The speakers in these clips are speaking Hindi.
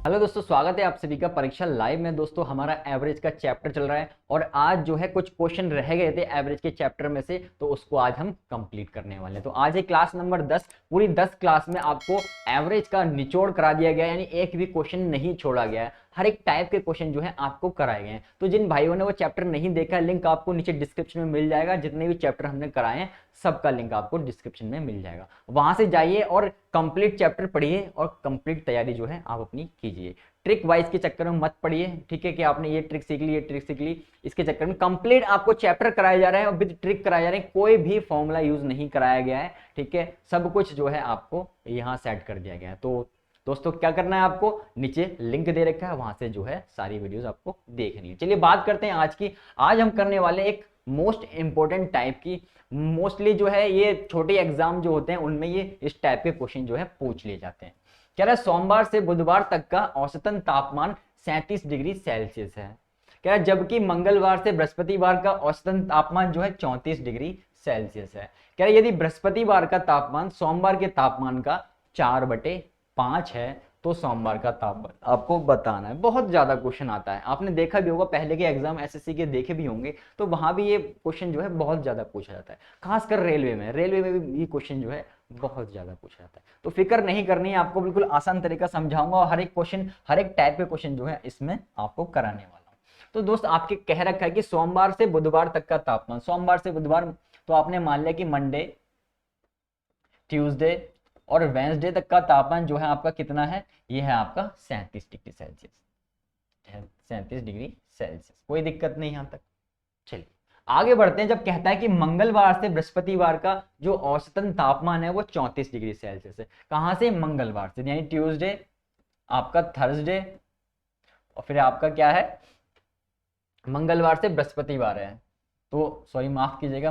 हेलो दोस्तों, स्वागत है आप सभी का परीक्षा लाइव में। दोस्तों हमारा एवरेज का चैप्टर चल रहा है और आज जो है कुछ क्वेश्चन रह गए थे एवरेज के चैप्टर में से, तो उसको आज हम कंप्लीट करने वाले हैं। तो आज है क्लास नंबर 10। पूरी 10 क्लास में आपको एवरेज का निचोड़ करा दिया गया है, यानी एक भी क्वेश्चन नहीं छोड़ा गया है। हर एक टाइप के क्वेश्चन जो है आपको कराए गए हैं। तो जिन भाइयों ने वो चैप्टर नहीं देखा है, लिंक आपको नीचे डिस्क्रिप्शन में मिल जाएगा। जितने भी चैप्टर हमने कराए हैं सबका लिंक आपको डिस्क्रिप्शन में मिल जाएगा, वहां से जाइए और कंप्लीट चैप्टर पढ़िए और कंप्लीट तैयारी जो है आप अपनी कीजिए। ट्रिक वाइज के चक्कर में मत पढ़िए, ठीक है, कि आपने ये ट्रिक सीख ली, ये ट्रिक सीख ली, इसके चक्कर में कंप्लीट आपको चैप्टर कराया जा रहा है और विद ट्रिक कराया जा रहा है। कोई भी फॉर्मूला यूज नहीं कराया गया है, ठीक है, सब कुछ जो है आपको यहाँ सेट कर दिया गया है। तो दोस्तों क्या करना है, आपको नीचे लिंक दे रखा है, वहां से जो है सारी वीडियोस आपको देखनी है। चलिए बात करते हैं आज की। आज हम करने वाले एक मोस्ट इंपॉर्टेंट टाइप की, मोस्टली जो है ये छोटे एग्जाम जो होते हैं उनमें ये इस टाइप के क्वेश्चन जो है पूछ लिए जाते हैं। कह रहा है सोमवार से बुधवार तक का औसतन तापमान 37 डिग्री सेल्सियस है। कह रहा है जबकि मंगलवार से बृहस्पतिवार का औसतन तापमान जो है 34 डिग्री सेल्सियस है। कह रहा है यदि बृहस्पतिवार का तापमान सोमवार के तापमान का 4/5 है तो सोमवार का तापमान आपको बताना है। बहुत ज्यादा क्वेश्चन आता है, आपने देखा भी होगा, पहले के एग्जाम एसएससी के देखे भी होंगे, तो वहां भी ये क्वेश्चन जो है बहुत ज्यादा पूछा जाता है। खासकर रेलवे में भी ये क्वेश्चन जो है बहुत ज्यादा पूछा जाता है। तो फिक्र नहीं करनी है, आपको बिल्कुल आसान तरीका समझाऊंगा और हर एक क्वेश्चन, हर एक टाइप के क्वेश्चन जो है इसमें आपको कराने वाला हूं। तो दोस्त आपके कह रखा है कि सोमवार से बुधवार तक का तापमान, सोमवार से बुधवार तो आपने मान लिया कि मंडे, ट्यूसडे और वेंसडे तक का तापमान जो है आपका कितना है, ये है आपका 37 डिग्री सेल्सियस, 37 डिग्री सेल्सियस। कोई दिक्कत नहीं यहां तक। चलिए आगे बढ़ते हैं। जब कहता है कि मंगलवार से बृहस्पतिवार का जो औसतन तापमान है वो 34 डिग्री सेल्सियस है। कहां से? मंगलवार से, यानी ट्यूसडे, आपका थर्सडे और फिर आपका क्या है, मंगलवार से बृहस्पतिवार है, तो सॉरी माफ कीजिएगा,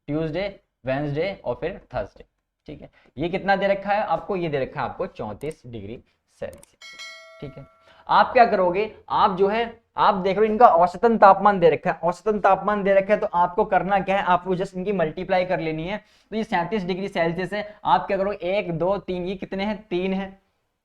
ट्यूसडे, वेंसडे और फिर थर्सडे, ठीक है। ये कितना दे रखा है आपको? ये दे रखा है आपको 34 डिग्री सेल्सियस, ठीक है। आप क्या करोगे, आप जो है आप देख रहे हो इनका औसतन तापमान दे रखा है, औसतन तापमान दे रखा है, तो आपको करना क्या है, आपको जस्ट इनकी मल्टीप्लाई कर लेनी है। तो ये 37 डिग्री सेल्सियस है, आप क्या करोगे, 1 2 3, ये कितने हैं, 3 है,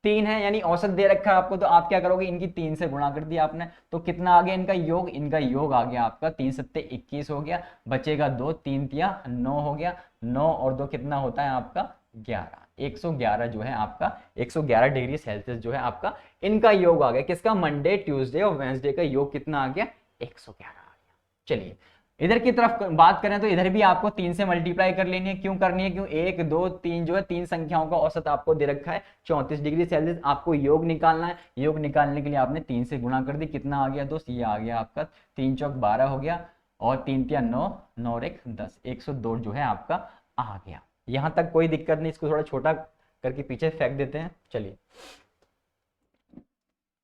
3 है, यानी औसत दे रखा है आपको, तो आप क्या करोगे, इनकी 3 से गुणा कर दिया आपने, तो कितना आ गया इनका योग, इनका योग आ गया आपका 3 सत्ते 21 हो गया, बचेगा 2, 3 तिया 9 हो गया, 9 और 2 कितना होता है आपका 11, 111 जो है आपका 111 डिग्री सेल्सियस जो है आपका इनका योग आ गया। किसका? मंडे, ट्यूसडे और वेंसडे का योग कितना आ गया, 111 आ गया। चलिए इधर की तरफ बात करें तो इधर भी आपको 3 से मल्टीप्लाई कर लेनी है। क्यों करनी है? क्यों, 1 2 3 जो है 3 संख्याओं का औसत आपको दे रखा है 34 डिग्री सेल्सियस। आपको योग निकालना है, योग निकालने के लिए आपने 3 से गुणा कर दी। कितना आ गया दोस्त? ये आ गया आपका 3 चौक 12 हो गया और 3 तिया 9, 9 और 1 10, 102 जो है आपका आ गया। यहां तक कोई दिक्कत नहीं, इसको थोड़ा छोटा करके पीछे फेंक देते हैं। चलिए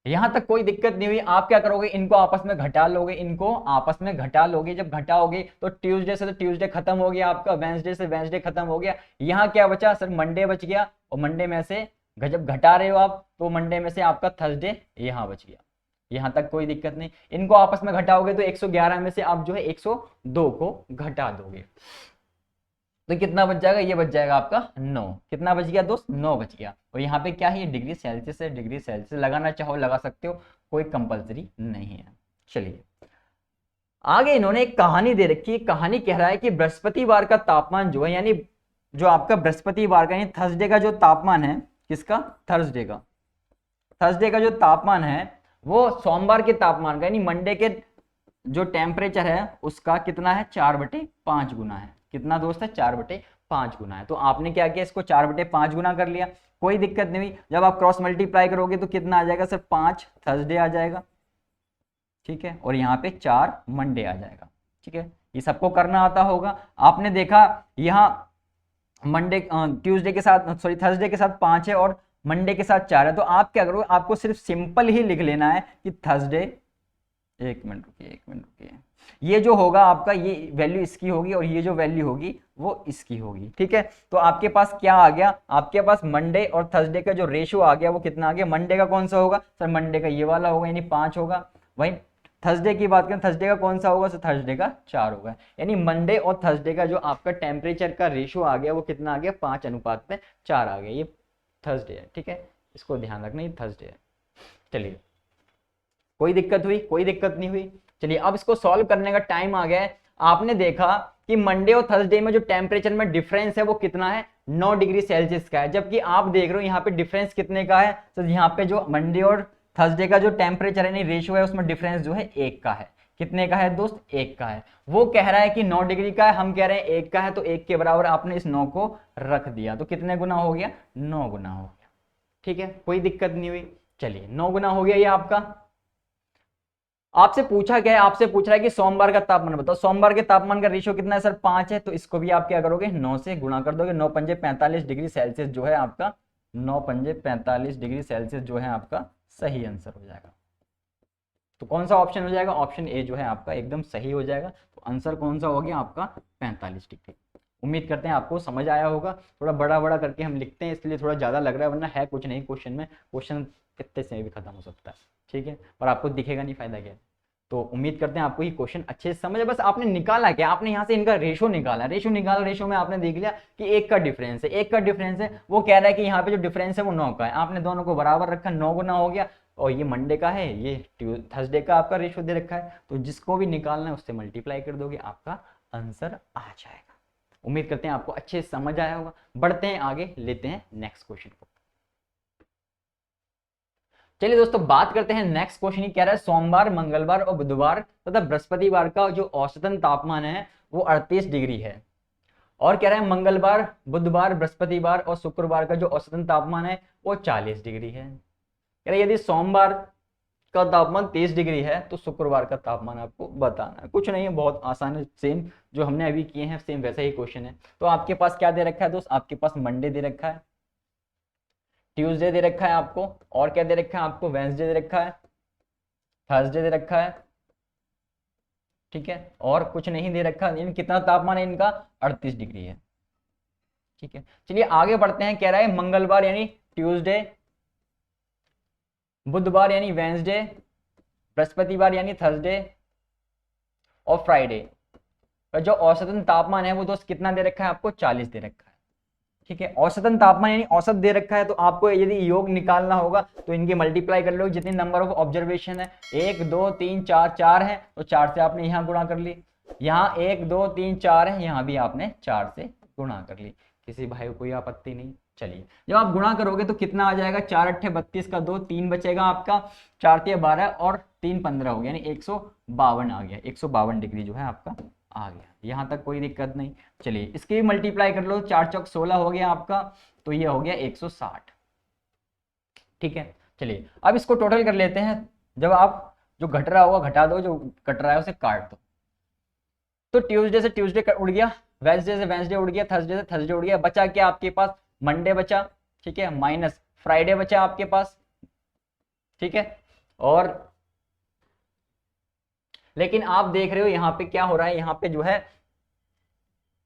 यहां तक कोई दिक्कत नहीं हुई। आप क्या करोगे, इनको आपस में घटा लोगे, इनको आपस में घटा लोगे। जब घटाओगे तो ट्यूसडे से तो ट्यूसडे खत्म हो गया आपका, वेंसडे से वेंसडे खत्म हो गया। यहाँ क्या बचा सर? मंडे बच गया, और मंडे में से जब घटा रहे हो आप तो मंडे में से आपका थर्सडे यहाँ बच गया। यहां तक कोई दिक्कत नहीं। इनको आपस में घटाओगे तो 111 में से आप जो है 102 को घटा दोगे, तो कितना बच जाएगा? ये बच जाएगा आपका 9। कितना बच गया दोस्त? 9 बच गया। और यहाँ पे क्या है, ये डिग्री सेल्सियस है, डिग्री सेल्सियस लगाना चाहो लगा सकते हो, कोई कंपलसरी नहीं है। चलिए आगे इन्होंने एक कहानी दे रखी है। कहानी कह रहा है कि बृहस्पतिवार का तापमान जो है, यानी जो आपका बृहस्पतिवार का यानी थर्सडे का जो तापमान है, किसका? थर्सडे का, थर्सडे का जो तापमान है वो सोमवार के तापमान का यानी मंडे के जो टेम्परेचर है उसका कितना है? 4/5 गुना है। कितना दोस्त है? 4/5 गुना है। तो आपने क्या किया, इसको 4/5 गुना कर लिया, कोई दिक्कत नहीं हुई। जब आप क्रॉस मल्टीप्लाई करोगे तो कितना आ जाएगा सर? 5 थर्सडे आ जाएगा, ठीक है, और यहाँ पे 4 मंडे आ जाएगा, ठीक है। ये सबको करना आता होगा। आपने देखा यहाँ मंडे ट्यूसडे के साथ, सॉरी थर्सडे के साथ 5 है और मंडे के साथ 4 है, तो आप क्या करोगे, आपको सिर्फ सिंपल ही लिख लेना है कि थर्सडे, एक मिनट रुकिए, ये जो होगा आपका, ये वैल्यू इसकी होगी और ये जो वैल्यू होगी वो इसकी होगी, ठीक है। तो आपके पास क्या आ गया, आपके पास मंडे और थर्सडे का जो रेशियो आ गया वो कितना आ गया? मंडे का कौन सा होगा सर? मंडे का ये वाला होगा, यानी 5 होगा। वहीं थर्सडे की बात करें, थर्सडे का कौन सा होगा सर? थर्सडे का 4 होगा। यानी मंडे और थर्सडे का जो आपका टेम्परेचर का रेशियो आ गया वो कितना आ गया? 5:4 आ गया। ये थर्सडे है, ठीक है, इसको ध्यान रखना, ये थर्सडे है। चलिए, कोई दिक्कत हुई? कोई दिक्कत नहीं हुई। चलिए, अब इसको सॉल्व करने का टाइम आ गया है। आपने देखा कि मंडे और थर्सडे में जो टेम्परेचर में डिफरेंस है वो कितना है, 9 डिग्री सेल्सियस का है, जबकि आप देख रहे हो यहाँ पे डिफरेंस कितने का है, तो यहाँ पे जो मंडे और थर्सडे का जो टेम्परेचर है, नहीं रेशियो है, उसमें डिफरेंस जो है 1 का है। कितने का है दोस्त? 1 का है। वो कह रहा है कि 9 डिग्री का है, हम कह रहे हैं 1 का है, तो 1 के बराबर आपने इस 9 को रख दिया, तो कितने गुना हो गया? 9 गुना हो गया। ठीक है, कोई दिक्कत नहीं हुई। चलिए, 9 गुना हो गया ये आपका। आपसे पूछा क्या है? आपसे पूछ रहा है कि सोमवार का तापमान बताओ। सोमवार के तापमान का रेशियो कितना है सर? 5 है, तो इसको भी आप क्या करोगे? 9 से गुणा कर दोगे। 9 पंजे 45 डिग्री सेल्सियस जो है आपका, 9 पंजे 45 डिग्री सेल्सियस जो है आपका सही आंसर हो जाएगा। तो कौन सा ऑप्शन हो जाएगा? ऑप्शन ए जो है आपका एकदम सही हो जाएगा। तो आंसर कौन सा हो गया आपका? 45 डिग्री। उम्मीद करते हैं आपको समझ आया होगा। थोड़ा बड़ा बड़ा करके हम लिखते हैं, इसलिए थोड़ा ज्यादा लग रहा है, वरना है कुछ नहीं क्वेश्चन में। क्वेश्चन कितने से भी खत्म हो सकता है, ठीक है, और आपको दिखेगा नहीं, फायदा क्या है। तो उम्मीद करते हैं आपको ये क्वेश्चन अच्छे से समझ। बस आपने निकाला क्या? आपने यहाँ से इनका रेशो निकाला। रेशो निकाला, रेशो में आपने देख लिया कि 1 का डिफरेंस है, 1 का डिफरेंस है। वो कह रहा है कि यहाँ पे जो डिफरेंस है वो 9 का है। आपने दोनों को बराबर रखा, 9 गुना हो गया। और ये मंडे का है, ये थर्सडे का आपका रेशो दे रखा है, तो जिसको भी निकालना है उससे मल्टीप्लाई कर दोगे, आपका आंसर आ जाएगा। उम्मीद करते हैं आपको अच्छे से समझ आया होगा। बढ़ते हैं आगे, लेते हैं नेक्स्ट क्वेश्चन को। चलिए दोस्तों, बात करते हैं नेक्स्ट क्वेश्चन। ही कह रहा है सोमवार, मंगलवार और बुधवार तथा बृहस्पतिवार का जो औसतन तापमान है वो 38 डिग्री है। और कह रहा है मंगलवार, बुधवार, बृहस्पतिवार और शुक्रवार का जो औसतन तापमान है वो 40 डिग्री है। कह रहा है यदि सोमवार का तापमान 23 डिग्री है तो शुक्रवार का तापमान आपको बताना है। कुछ नहीं है, बहुत आसान है, सेम जो हमने अभी किए हैं सेम वैसा ही क्वेश्चन है। तो आपके पास क्या दे रखा है दोस्त? आपके पास मंडे दे रखा है, ट्यूसडे दे रखा है आपको, और क्या दे रखा है आपको? वेंसडे दे रखा है, थर्सडे दे रखा है, ठीक है, और कुछ नहीं दे रखा। इन कितना तापमान है इनका? 38 डिग्री है। ठीक है, चलिए आगे बढ़ते हैं। कह रहा है मंगलवार यानी ट्यूसडे, बुधवार यानी वेंसडे, बृहस्पतिवार यानी थर्सडे और फ्राइडे का जो औसतन तापमान है वो दोस्त कितना दे रखा है आपको? 40 दे रखा है। ठीक है, औसतन तापमान यानी औसत दे रखा है, तो आपको यदि योग निकालना होगा तो इनके मल्टीप्लाई कर लो। जितनी नंबर ऑफ ऑब्जर्वेशन है, 1 2 3 4, 4 है, तो 4 से आपने यहाँ गुणा कर ली। यहाँ 1 2 3 4 है, यहाँ भी आपने 4 से गुणा कर ली। किसी भाई को कोई आपत्ति नहीं। चलिए, जब आप गुणा करोगे तो कितना आ जाएगा? 4 अट्ठे 32 का 2, 3 बचेगा आपका, 4 तिया 12 और 3 15 हो गया, यानी 152 आ गया। 152 डिग्री जो है आपका आ गया। यहां तक कोई दिक्कत नहीं। चलिए, इसकी भी मल्टीप्लाई कर लो। 4 चौक 16 हो गया आपका, तो ये हो गया 160। ठीक है, चलिए अब इसको टोटल कर लेते हैं। जब आप जो घट रहा होगा घटा दो, जो कट रहा है उसे काट दो। तो ट्यूसडे से ट्यूसडे उड़ गया, वेंसडे से वेंसडे उड़ गया, थर्सडे से थर्सडे उड़ गया। बचा क्या आपके पास? मंडे बचा, ठीक है, माइनस फ्राइडे बचा आपके पास, ठीक है। और लेकिन आप देख रहे हो यहाँ पे क्या हो रहा है, यहाँ पे जो है,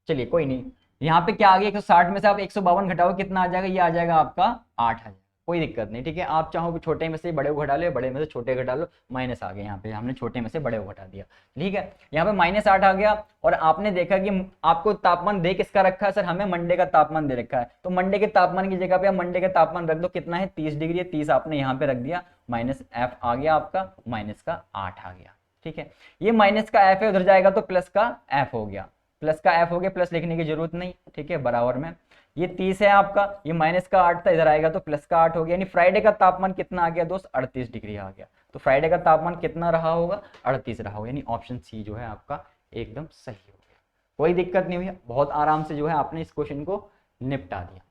चलिए कोई नहीं, यहाँ पे क्या आ गया? 160 में से आप 152 घटाओ, कितना आ जाएगा? ये आ जाएगा आपका 8 आ जाएगा। कोई दिक्कत नहीं, ठीक है। आप चाहो छोटे में से बड़े को घटा लो, बड़े में से छोटे घटा लो। माइनस आ गया, यहाँ पे हमने छोटे में से बड़े को घटा दिया, ठीक है। यहाँ पे -8 आ गया। और आपने देखा कि आपको तापमान दे किसका रखा है? सर हमें मंडे का तापमान दे रखा है, तो मंडे के तापमान की जगह पे आप मंडे का तापमान रख दो। कितना है? 30 डिग्री है, 30 आपने यहाँ पे रख दिया, -f आ गया आपका, माइनस का 8 आ गया, ठीक है। ये माइनस का f है, उधर जाएगा तो प्लस का f हो गया, प्लस का f हो गया, प्लस लिखने की जरूरत नहीं, ठीक है, बराबर में। ये 30 है आपका, ये माइनस का 8 था, इधर आएगा तो प्लस का 8 हो गया। यानी फ्राइडे का तापमान कितना आ गया दोस्त? 38 डिग्री आ गया। तो फ्राइडे का तापमान कितना रहा होगा? 38 रहा होगा। यानी ऑप्शन सी जो है आपका एकदम सही हो गया। कोई दिक्कत नहीं हुई, बहुत आराम से जो है आपने इस क्वेश्चन को निपटा दिया।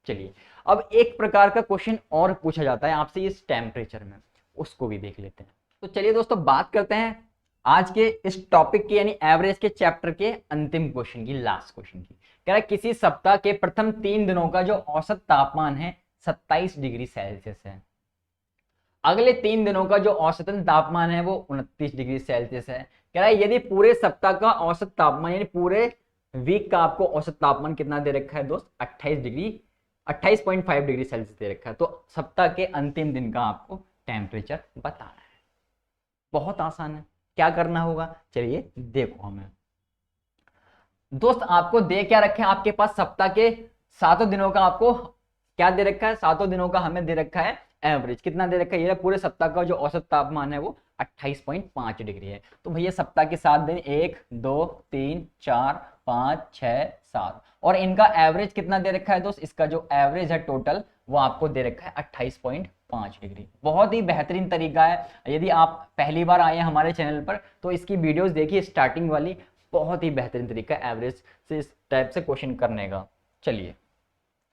चलिए, अब एक प्रकार का क्वेश्चन और पूछा जाता है आपसे इस टेम्परेचर में, उसको भी देख लेते हैं। तो चलिए दोस्तों, बात करते हैं आज के इस टॉपिक के यानी एवरेज के चैप्टर के अंतिम क्वेश्चन की, लास्ट क्वेश्चन की। कह रहा है किसी सप्ताह के प्रथम 3 दिनों का जो औसत तापमान है 27 डिग्री सेल्सियस है। अगले 3 दिनों का जो औसतन तापमान है वो 29 डिग्री सेल्सियस है। कह रहा है यदि पूरे सप्ताह का औसत तापमान यानी पूरे वीक का आपको औसत तापमान कितना दे रखा है दोस्त? 28.5 डिग्री सेल्सियस दे रखा है, तो सप्ताह के अंतिम दिन का आपको टेम्परेचर बताना है। बहुत आसान है, क्या करना होगा? चलिए देखो, हमें दोस्त आपको दे क्या रखे हैं? आपके पास सप्ताह के 7 दिनों का आपको क्या दे रखा है? 7 दिनों का हमें दे रखा है एवरेज कितना दे रखा है, ये पूरे सप्ताह का जो औसत तापमान है वो 28.5 डिग्री है। तो भैया सप्ताह के 7 दिन 1 2 3 4 5 6 7 और इनका एवरेज कितना दे रखा है दोस्त, इसका जो एवरेज है टोटल वो आपको दे रखा है 28.5 डिग्री। बहुत ही बेहतरीन तरीका है। यदि आप पहली बार आए हैं हमारे चैनल पर तो इसकी वीडियोस देखिए स्टार्टिंग वाली, बहुत ही बेहतरीन तरीका है एवरेज से इस टाइप से क्वेश्चन करने का। चलिए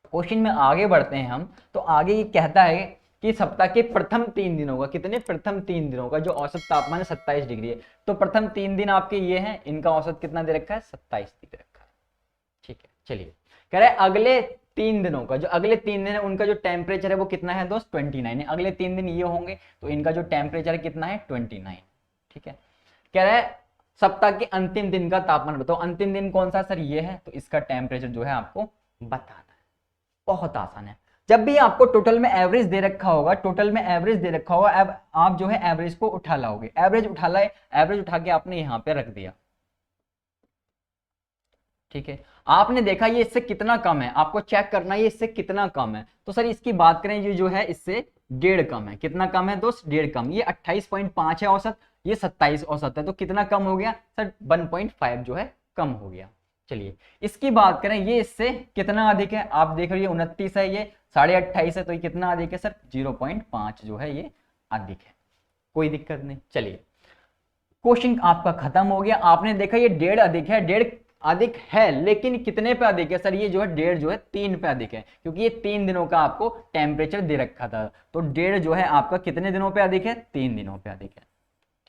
क्वेश्चन में आगे बढ़ते हैं हम। तो आगे ये कहता है कि सप्ताह के प्रथम 3 दिनों का, कितने, प्रथम 3 दिनों का जो औसत तापमान है 27 डिग्री है। तो प्रथम 3 दिन आपके ये हैं, इनका औसत कितना दे रखा है, 27 दे रखा है। ठीक है, चलिए कह रहे हैं अगले 3 दिनों का, जो अगले 3 दिन है उनका जो टेम्परेचर है वो कितना है दोस्त, 29 है। अगले 3 दिन ये होंगे तो इनका जो टेम्परेचर कितना है, 29। ठीक है, कह रहा है सप्ताह के अंतिम दिन का तापमान बताओ। अंतिम दिन कौन सा सर, ये है, तो इसका टेम्परेचर जो है आपको बताना है। बहुत आसान है। जब भी आपको टोटल में एवरेज दे रखा होगा, टोटल में एवरेज दे रखा होगा, अब आप जो है एवरेज को उठा लाओगे। एवरेज उठा लाए, एवरेज उठा के आपने यहां पे रख दिया। ठीक है, आपने देखा ये इससे कितना कम है, आपको चेक करना है ये इससे कितना कम है। तो सर इसकी बात करें ये जो है इससे 1.5 कम है। कितना कम है दोस्त, 1.5 कम। ये 28.5 है औसत, ये 27 औसत है, तो कितना कम हो गया सर, 1.5 जो है कम हो गया। चलिए इसकी बात करें, ये इससे कितना अधिक है, आप देख रहे हो 29 है, ये 28.5 है, तो ये कितना अधिक है सर, 0.5 जो है ये अधिक है। कोई दिक्कत नहीं। चलिए क्वेश्चन आपका खत्म हो गया। आपने देखा ये 1.5 अधिक है, 1.5 अधिक है, लेकिन कितने पे अधिक है सर, ये जो है 1.5 जो है 3 पे अधिक है, क्योंकि ये 3 दिनों का आपको टेम्परेचर दे रखा था। तो 1.5 जो है आपका कितने दिनों पे अधिक है, 3 दिनों पे अधिक है।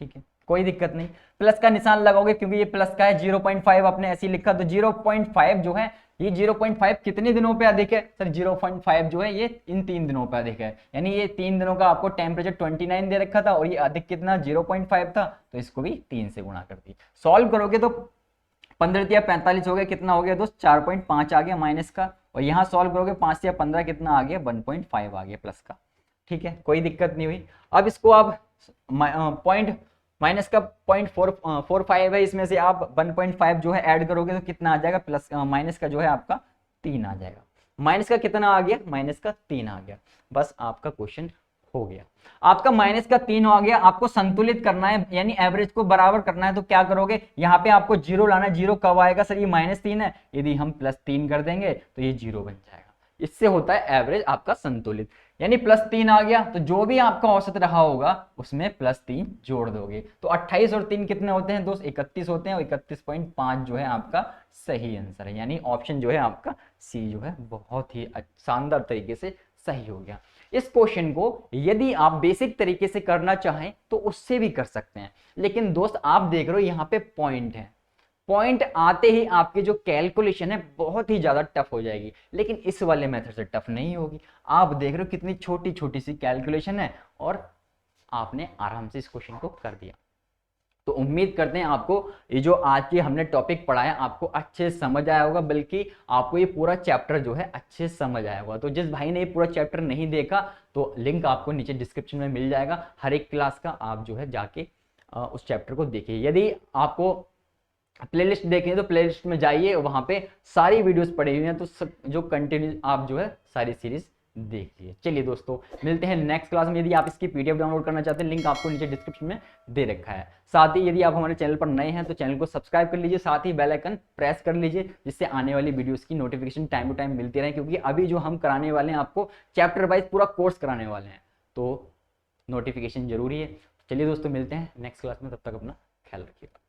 ठीक है, कोई दिक्कत नहीं। प्लस का निशान लगाओगे क्योंकि ये प्लस का है, 0.5 आपने ऐसे ही लिखा, तो 0.5 जो है ये 0.5 कितने दिनों पे अधिक है सर, 0.5 जो है ये इन 3 दिनों पे अधिक है। यानी ये 3 दिनों का आपको टेम्परेचर 29 दे रखा था और ये अधिक कितना 0.5 था, तो इसको भी 3 से गुणा कर दी। सॉल्व करोगे तो 15 या 45 हो गया, कितना हो गया दोस्त, 4.5 आ गया माइनस का, और यहाँ सॉल्व करोगे 5 या 15 कितना आ गया, 1.5 आ गया प्लस का। ठीक है, कोई दिक्कत नहीं हुई। अब इसको आप पॉइंट माइनस का 0.45 है, इसमें से आप 1.5 जो है ऐड करोगे तो कितना आ जाएगा, प्लस माइनस का जो है आपका 3 आ जाएगा। माइनस का कितना आ गया, माइनस का 3 आ गया। बस आपका क्वेश्चन हो गया। आपका माइनस का 3 आ गया। आपको संतुलित करना है, यानी एवरेज को बराबर करना है, तो क्या करोगे, यहाँ पे आपको 0 लाना है। 0 कब आएगा सर, ये -3 है, यदि हम +3 कर देंगे तो ये 0 बन जाएगा। इससे होता है एवरेज आपका संतुलित। यानी +3 आ गया तो जो भी आपका औसत रहा होगा उसमें +3 जोड़ दोगे। तो 28 और 3 कितने होते हैं दोस्त, 31 होते हैं, और 31.5 जो है आपका सही आंसर है। यानी ऑप्शन जो है आपका सी जो है बहुत ही शानदार तरीके से सही हो गया। इस क्वेश्चन को यदि आप बेसिक तरीके से करना चाहें तो उससे भी कर सकते हैं, लेकिन दोस्त आप देख रहे हो यहाँ पे पॉइंट है, पॉइंट आते ही आपकी जो कैलकुलेशन है बहुत ही ज्यादा टफ हो जाएगी, लेकिन इस वाले मेथड से टफ नहीं होगी। आप देख रहे हो कितनी छोटी छोटी सी कैलकुलेशन है और आपने आराम से इस क्वेश्चन को कर दिया। तो उम्मीद करते हैं आपको ये जो आज की हमने टॉपिक पढ़ा है आपको अच्छे से समझ आया होगा, बल्कि आपको ये पूरा चैप्टर जो है अच्छे से समझ आया होगा। तो जिस भाई ने ये पूरा चैप्टर नहीं देखा तो लिंक आपको नीचे डिस्क्रिप्शन में मिल जाएगा हर एक क्लास का, आप जो है जाके उस चैप्टर को देखिए। यदि आपको प्लेलिस्ट देखनी है तो प्लेलिस्ट में जाइए, वहां पे सारी वीडियोस पड़ी हुई हैं, तो जो कंटिन्यू आप जो है सारी सीरीज देखिए। चलिए दोस्तों मिलते हैं नेक्स्ट क्लास में। यदि आप इसकी पीडीएफ डाउनलोड करना चाहते हैं, लिंक आपको नीचे डिस्क्रिप्शन में दे रखा है। साथ ही यदि आप हमारे चैनल पर नए हैं तो चैनल को सब्सक्राइब कर लीजिए, साथ ही बेल आइकन प्रेस कर लीजिए, जिससे आने वाली वीडियोस की नोटिफिकेशन टाइम टू टाइम मिलती रहे, क्योंकि अभी जो हम कराने वाले हैं आपको चैप्टर वाइज पूरा कोर्स कराने वाले हैं, तो नोटिफिकेशन जरूरी है। चलिए दोस्तों मिलते हैं नेक्स्ट क्लास में, तब तक अपना ख्याल रखिएगा।